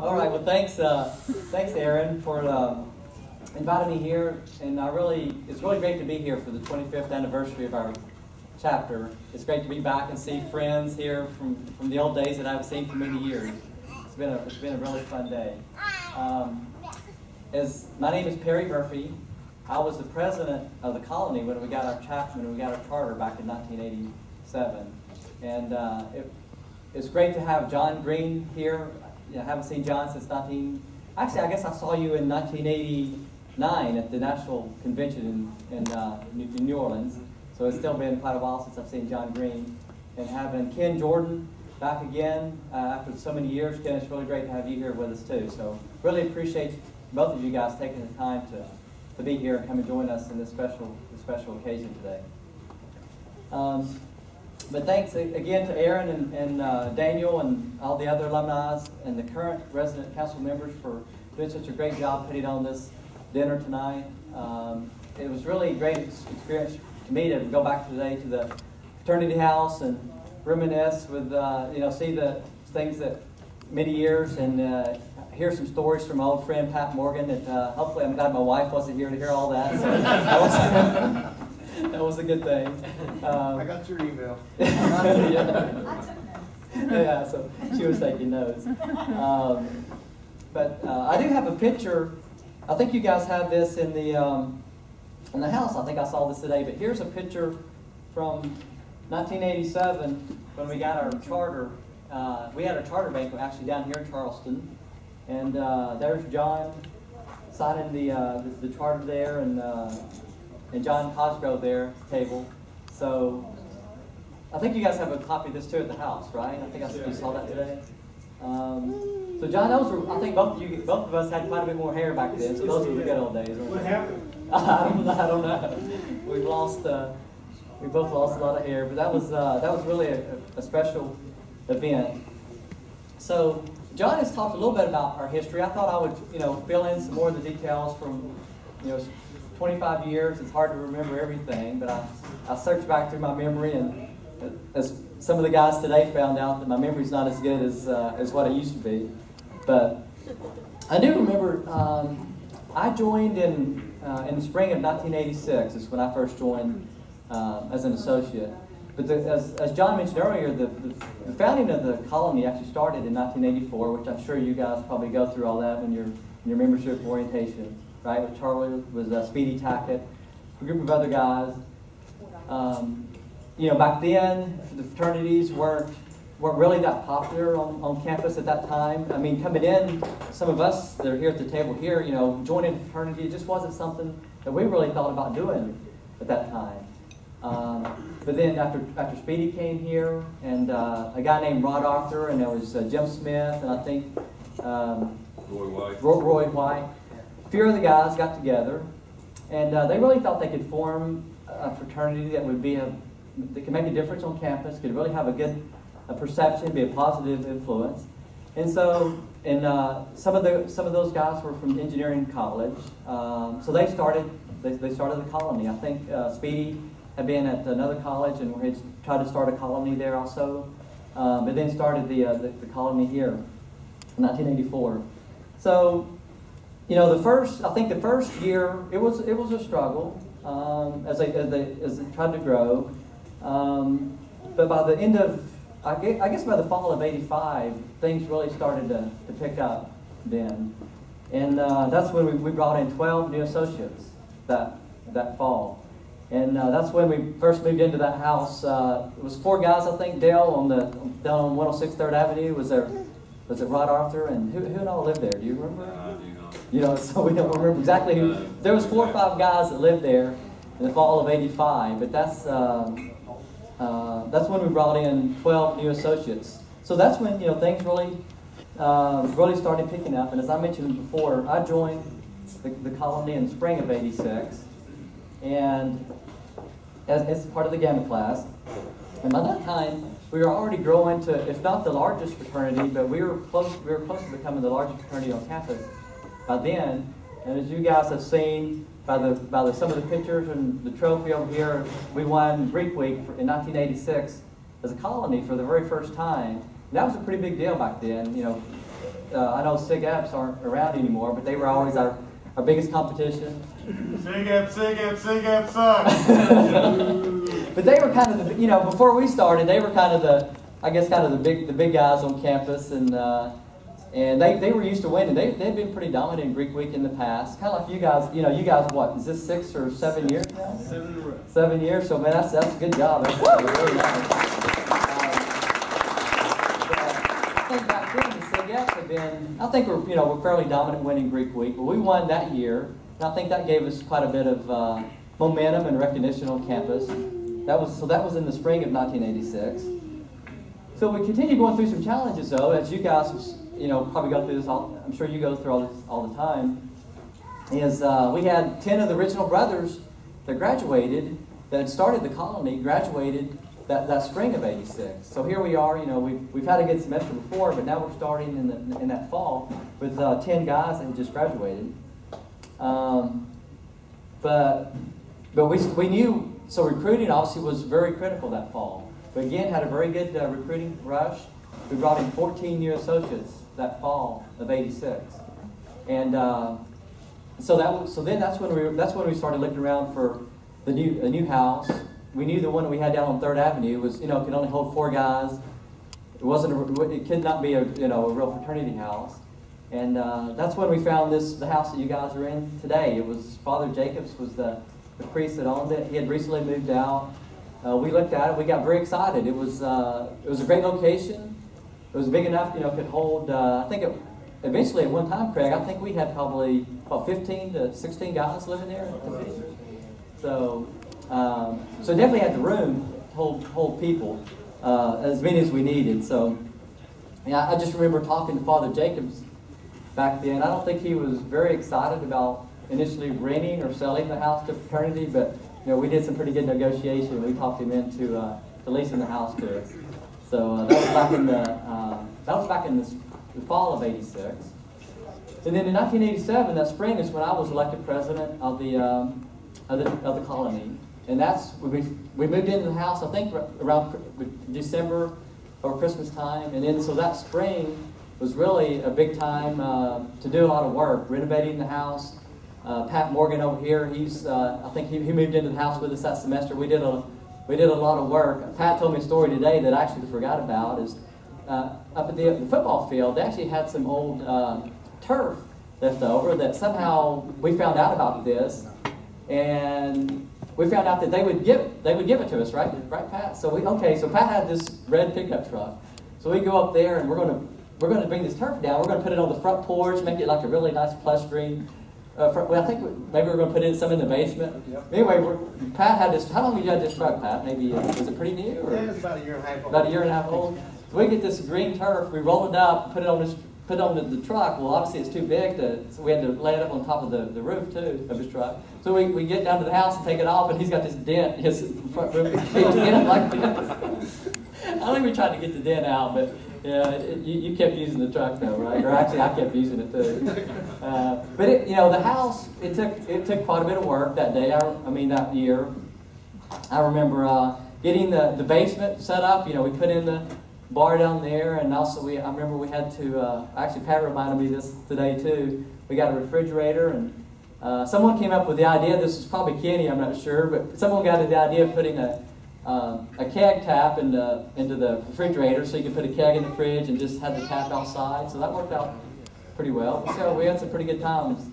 All right. Well, thanks, Arron, for inviting me here, and it's really great to be here for the 25th anniversary of our chapter. It's great to be back and see friends here from the old days that I haven't seen for many years. It's been a really fun day. My name is Perry Murphy. I was the president of the colony when we got our chapter, when we got our charter back in 1987, and it's great to have John Green here. I haven't seen John since I guess I saw you in 1989 at the National Convention in New Orleans. So it's still been quite a while since I've seen John Green. And having Ken Jordan back again after so many years, Ken, it's really great to have you here with us too. So really appreciate both of you guys taking the time to be here and come and join us in this special occasion today. But thanks again to Arron and Daniel and all the other alumni and the current resident council members for doing such a great job putting on this dinner tonight. It was really a great experience to me to go back today to the fraternity house and reminisce with, see the things that many years and hear some stories from my old friend Pat Morgan. That hopefully I'm glad my wife wasn't here to hear all that. So that was a good thing. I got your email. Yeah, so she was taking notes. But I do have a picture. I think you guys have this in the house. I think I saw this today. But here's a picture from 1987 when we got our charter. We had a charter banquet actually down here in Charleston, and there's John signing the charter there, and John Cosgrove there at the table. So I think you guys have a copy of this too at the house, right? I think you saw that today. So John, I think both of us had quite a bit more hair back then. So those were the good old days. What happened? I don't know. We both lost a lot of hair, but that was really a special event. So John has talked a little bit about our history. I thought I would fill in some more of the details from 25 years. It's hard to remember everything, but I searched back through my memory, and as some of the guys today found out that my memory's not as good as what it used to be. But I do remember I joined in the spring of 1986 is when I first joined as an associate. But as John mentioned earlier, the founding of the colony actually started in 1984, which I'm sure you guys probably go through all that when you're in your membership orientation. Right, with Charlie was Speedy Tackett, a group of other guys. Back then the fraternities weren't really that popular on campus at that time. I mean, coming in, some of us that are here at the table here, joining a fraternity, it just wasn't something that we really thought about doing at that time. But then after Speedy came here, and a guy named Rod Arthur, and there was Jim Smith, and I think Roy White. A few of the guys got together, and they really thought they could form a fraternity that could make a difference on campus, could really have a good perception, be a positive influence. And so, some of those guys were from engineering college, so they started the colony. I think Speedy had been at another college and had tried to start a colony there also, but then started the colony here in 1984. So. The first year it was a struggle as they tried to grow, but by the end of I guess by the fall of '85 things really started to pick up then, and that's when we brought in 12 new associates that fall, and that's when we first moved into that house. It was 4 guys, I think. Dale down on 106 3rd Avenue was it Rod Arthur, and who all lived there? Do you remember? So we don't remember exactly who. There was 4 or 5 guys that lived there in the fall of '85, but that's when we brought in 12 new associates. So that's when things really started picking up. And as I mentioned before, I joined the colony in the spring of '86, and as part of the Gamma class. And by that time, we were already growing to, if not the largest fraternity, but we were close to becoming the largest fraternity on campus by then. And as you guys have seen by some of the pictures and the trophy over here, we won Greek Week in 1986 as a colony for the very first time. And that was a pretty big deal back then. I know Sig Eps aren't around anymore, but they were always our biggest competition. Sig Ep sucks. But they were kind of the, before we started, they were kind of the, I guess, kind of the big guys on campus, and they were used to winning. They've been pretty dominant in Greek Week in the past. Kind of like you guys, you guys, what, is this 6 or 7 years now? 7 in a row. 7 years, so man, that's a good job. That's really nice. I think back then the Sig Eps have been, I think we're fairly dominant winning Greek Week, but we won that year, and I think that gave us quite a bit of momentum and recognition on campus. That was in the spring of 1986. So we continue going through some challenges, though, as you guys, probably go through this. I'm sure you go through all this all the time. Is we had 10 of the original brothers that graduated, that had started the colony, graduated that spring of '86. So here we are. We've had a good semester before, but now we're starting in that fall with 10 guys that had just graduated. But we knew. So recruiting obviously was very critical that fall. We again had a very good recruiting rush. We brought in 14 new associates that fall of '86, and so then that's when we started looking around for a new house. We knew the one that we had down on 3rd Avenue was could only hold 4 guys. It could not be a real fraternity house, and that's when we found the house that you guys are in today. It was Father Jacobs was the priest that owned it. He had recently moved out. We looked at it. We got very excited. It was a great location. It was big enough, could hold. I think eventually at one time, Craig, I think we had probably about 15 to 16 guys living there. So definitely had the room to hold people, as many as we needed. So yeah, I just remember talking to Father Jacobs back then. I don't think he was very excited about initially renting or selling the house to Fraternity, but we did some pretty good negotiation. We talked him into leasing the house to us. So that was back in the fall of '86. And then in 1987, that spring, is when I was elected president of the colony. And that's we moved into the house, I think around December or Christmas time. And then so that spring was really a big time to do a lot of work, renovating the house. Pat Morgan over here, I think he moved into the house with us that semester. We did a lot of work. Pat told me a story today that I actually forgot about. Is up at the football field, they actually had some old turf left over that somehow we found out about this, and we found out that they would give it to us, right, Pat? So Pat had this red pickup truck. So we go up there and we're going to bring this turf down. We're going to put it on the front porch, make it like a really nice plush green. I think maybe we're going to put some in the basement. Yep. Anyway, Pat had this. How long have you had this truck, Pat? Maybe was it pretty new? Or? Yeah, it was about a year and a half old. About a year and a half old. So we get this green turf. We roll it up, put it on the truck. Well, obviously it's too big, so we had to lay it up on top of the roof too of his truck. So we get down to the house and take it off, and he's got this dent in his front roof. Like this. I think we tried to get the dent out, but. Yeah, you kept using the truck though, right? Or actually, I kept using it too. But the house, it took quite a bit of work that day. That year. I remember getting the basement set up. We put in the bar down there, and also I remember we had to. Actually, Pat reminded me this today too. We got a refrigerator, and someone came up with the idea. This was probably Kenny, I'm not sure, but someone got the idea of putting a keg tap into the refrigerator, so you could put a keg in the fridge and just have the tap outside. So that worked out pretty well. So we had some pretty good times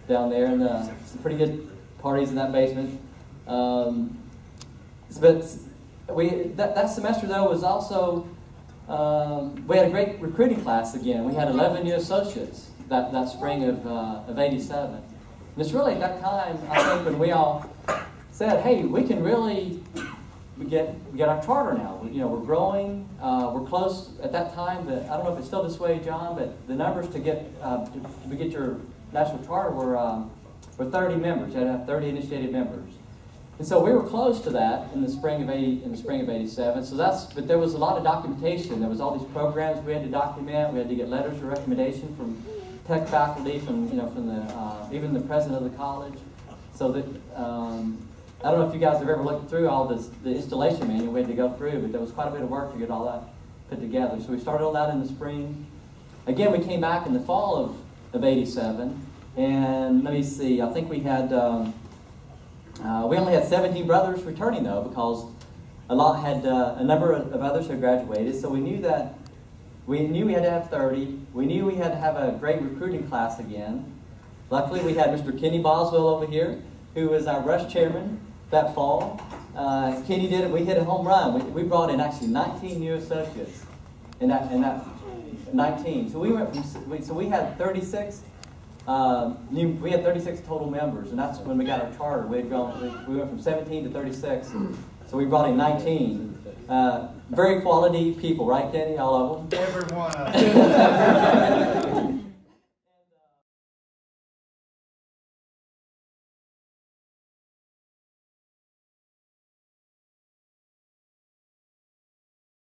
down there, and some pretty good parties in that basement. But that semester though was also we had a great recruiting class again. We had 11 new associates that spring of '87. And it's really at that time, I think, when we all said, "Hey, we can really." We get our charter now. We're growing. We're close at that time. I don't know if it's still this way, John, but the numbers to get your national charter were 30 members. You had to have 30 initiated members, and so we were close to that in the spring of '87. So but there was a lot of documentation. There was all these programs we had to document. We had to get letters of recommendation from tech faculty, from even the president of the college, so that. I don't know if you guys have ever looked through all the installation manual we had to go through, but there was quite a bit of work to get all that put together. So we started all that in the spring. again, we came back in the fall of 87, and let me see, I think we had, we only had 17 brothers returning though, because a number of others had graduated, so we knew we had to have 30. We knew we had to have a great recruiting class again. Luckily, we had Mr. Kenny Boswell over here, who was our rush chairman that fall. Kenny did it. We hit a home run. We brought in actually 19 new associates in that 19. So we went from we had 36. We had 36 total members, and that's when we got our charter. We went from 17 to 36. So we brought in 19. Very quality people, right, Kenny? All of them. Every one of them.